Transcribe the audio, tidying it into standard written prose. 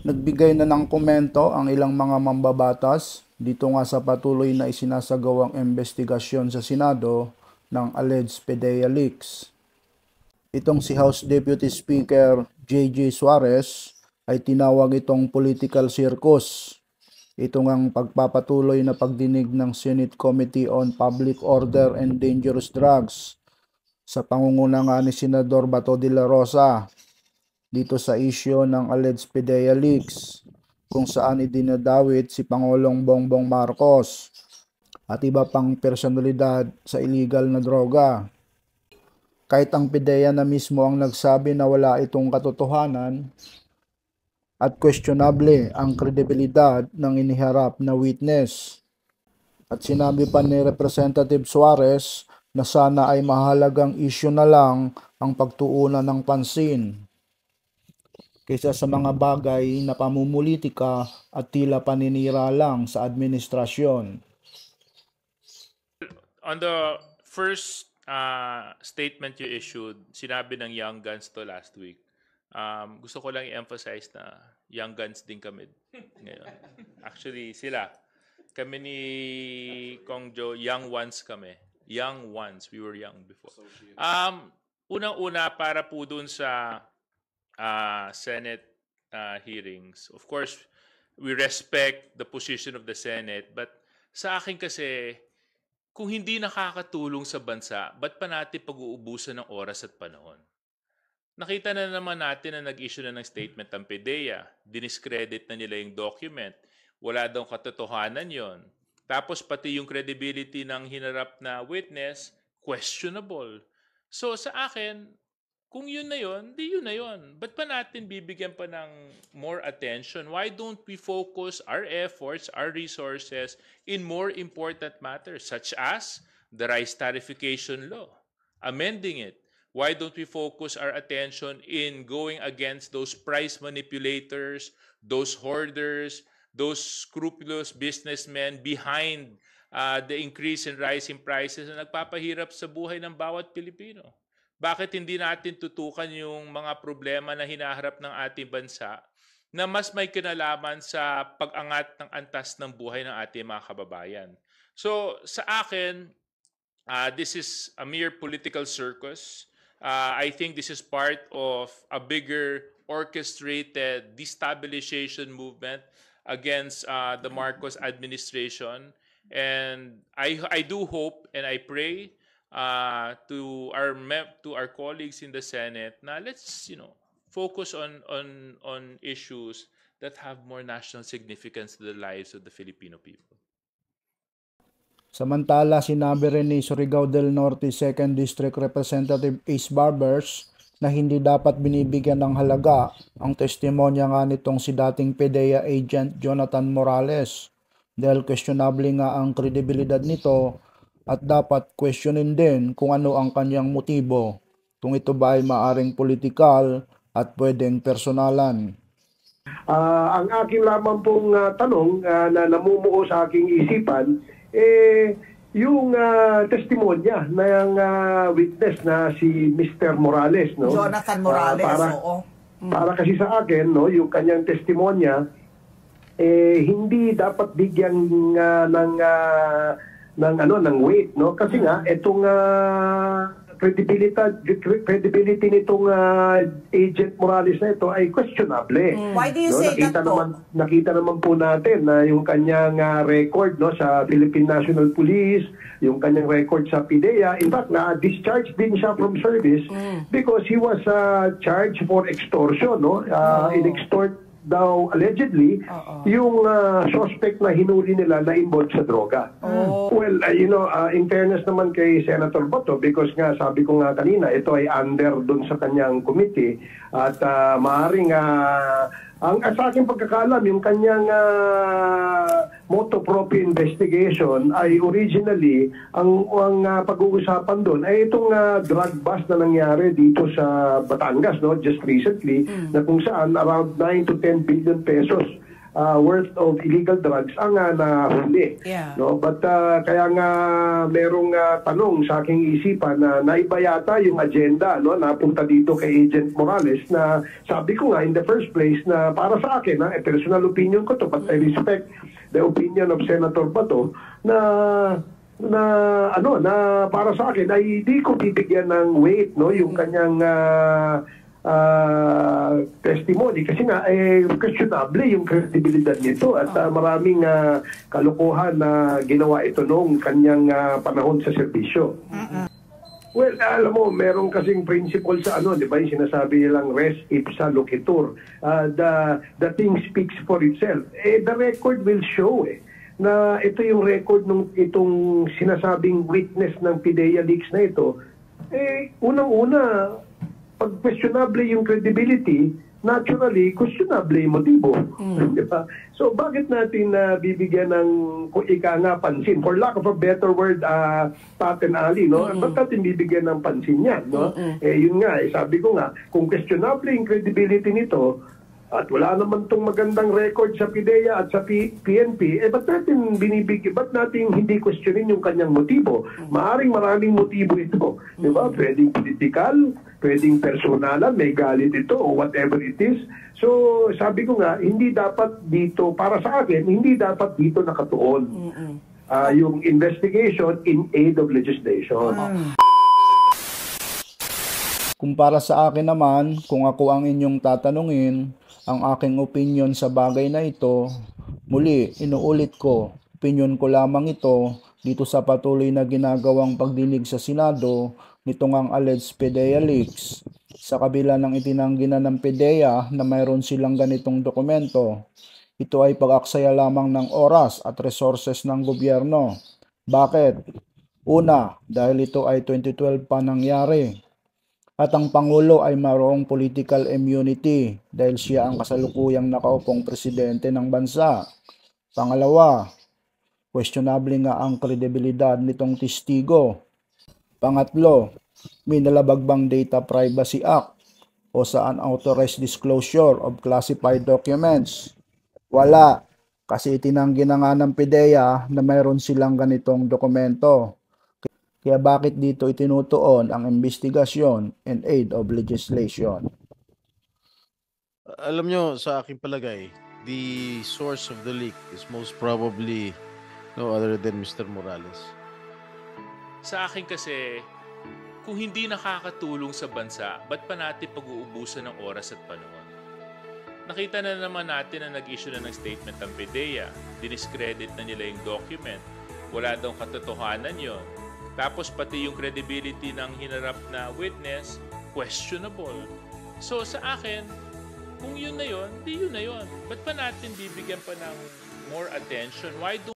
Nagbigay na ng komento ang ilang mga mambabatas dito nga sa patuloy na isinasagawang investigasyon sa Senado ng alleged PDEA leaks. Itong si House Deputy Speaker J.J. Suarez ay tinawag itong political circus. Ito ngang pagpapatuloy na pagdinig ng Senate Committee on Public Order and Dangerous Drugs sa pangunguna nga ni Senador Bato de la Rosa dito sa isyu ng alleged PDEA leaks kung saan idinadawit si Pangulong Bongbong Marcos at iba pang personalidad sa illegal na droga. Kahit ang PDEA na mismo ang nagsabi na wala itong katotohanan at questionable ang kredibilidad ng iniharap na witness. At sinabi pa ni Representative Suarez na sana ay mahalagang issue na lang ang pagtuunan ng pansin kaysa sa mga bagay na pamumulitika at tila paninira lang sa administrasyon. On the first statement you issued, sinabi ng Young Guns to last week. Gusto ko lang i-emphasize na Young Guns din kami ngayon. Actually, kami ni Kong Joe, Young Ones kami. Young Ones, we were young before. Unang-una para po dun sa Senate hearings. Of course, we respect the position of the Senate, but sa akin kasi, kung hindi nakakatulong sa bansa, ba't pa natin pag-uubusan ng oras at panahon? Nakita na naman natin na nag-issue na ng statement ang PDEA. Diniscredit na nila yung document. Wala daw katotohanan yon. Tapos pati yung credibility ng hinarap na witness, questionable. So sa akin, kung yun na yun, di yun na yun. Ba't pa natin bibigyan pa ng more attention? Why don't we focus our efforts, our resources in more important matters such as the rice tariffication law, amending it? Why don't we focus our attention in going against those price manipulators, those hoarders, those scrupulous businessmen behind the increase in rising prices na nagpapahirap sa buhay ng bawat Pilipino? Bakit hindi natin tutukan yung mga problema na hinaharap ng ating bansa na mas may kinalaman sa pag-angat ng antas ng buhay ng ating mga kababayan? So sa akin, this is a mere political circus. I think this is part of a bigger orchestrated destabilization movement against the Marcos administration. And I do hope and I pray to our colleagues in the Senate na let's focus on issues that have more national significance to the lives of the Filipino people. Samantala, sinabi rin ni Surigao del Norte 2nd District Representative Ace Barbers na hindi dapat binibigyan ng halaga ang testimonya nga nitong si dating PDEA agent Jonathan Morales dahil questionable nga ang kredibilidad nito at dapat questionin din kung ano ang kanyang motibo, kung ito ba ay maaring politikal at pwedeng personalan. Ang aking lamang pong tanong na namumuo sa aking isipan, yung testimonya ng witness na si Mr. Morales. No? Jonathan Morales, oo. Para kasi sa akin, no, yung kanyang testimonya, hindi dapat bigyan ng weight, no, kasi nga itong credibility nitong agent Morales na ito ay questionable. Why do you say that po? Nakita naman po natin na yung kanyang record, no, sa Philippine National Police, yung kanyang record sa PDEA, in fact na discharged din siya from service because he was charged for extortion, no, in-extort daw allegedly yung suspect na hinuli nila na involved sa droga. Well, in fairness naman kay Senator Bato, because nga sabi ko nga kanina, ito ay under dun sa kanyang committee at maaaring ang sa aking pagkakalam, yung kanyang motu proprio investigation ay originally, ang pag-uusapan doon ay itong drug bust na nangyari dito sa Batangas, no, just recently, na kung saan around 9 to 10 billion pesos worth of illegal drugs ang nahuli. Yeah. No? But kaya nga merong tanong sa aking isipan na naiba yata yung agenda, no? Napunta dito kay Agent Morales na sabi ko nga in the first place na para sa akin, personal opinion ko to, but I respect the opinion of Senator Bato na para sa akin ay di ko bibigyan ng weight, no, yung kanyang testimony kasi nga questionable yung credibility nito at maraming kalokohan na ginawa ito noong kanyang panahon sa serbisyo. Well, alam mo, meron kasing principle sa di ba, yung sinasabi nilang res ipsa loquitur. The thing speaks for itself. The record will show na ito yung record ng itong sinasabing witness ng PIDEA leaks na ito. Unang-una, pag questionable yung credibility, naturally, questionable yung motibo. Diba? So, bakit natin bibigyan ng, kung ika nga, pansin? For lack of a better word, Paten Ali, no? Ba't natin bibigyan ng pansin yan, no? Yun nga, sabi ko nga, kung questionable yung credibility nito, at wala naman tong magandang record sa PIDEA at sa PNP, ba't natin ba't natin hindi questionin yung kanyang motibo? Maraming motibo ito. Di ba? Pwedeng political, pwedeng personalan, may galit ito, or whatever it is. So, sabi ko nga, hindi dapat dito, para sa akin, hindi dapat dito nakatuon yung investigation in aid of legislation. Kung para sa akin naman, kung ako ang inyong tatanungin, ang aking opinion sa bagay na ito, muli, inuulit ko, opinion ko lamang ito dito sa patuloy na ginagawang pagdinig sa Senado nitong ang alleged PIDEA leaks. Sa kabila ng itinanggi na ng PIDEA na mayroon silang ganitong dokumento, ito ay pag-aksaya lamang ng oras at resources ng gobyerno. Bakit? Una, dahil ito ay 2012 pa nangyari. At ang Pangulo ay mayroong political immunity dahil siya ang kasalukuyang nakaupong presidente ng bansa. Pangalawa, questionable nga ang kredibilidad nitong testigo. Pangatlo, may nalabag bang Data Privacy Act o sa unauthorized disclosure of classified documents? Wala, kasi itinanggi na nga ng PIDEA na mayroon silang ganitong dokumento. Kaya bakit dito itinutuon ang investigasyon in aid of legislation? Alam nyo, sa aking palagay, the source of the leak is most probably no other than Mr. Morales. Sa akin kasi, kung hindi nakakatulong sa bansa, ba't pa natin pag-uubusan ng oras at panahon? Nakita na naman natin na nag-issue na ng statement ang PIDEA. Diniscredit na nila yung document. Wala daw katotohanan yon. Tapos pati yung credibility ng hinarap na witness, questionable. So sa akin, kung yun na yun, di yun na yun. Ba't pa natin bibigyan pa ng more attention? Why do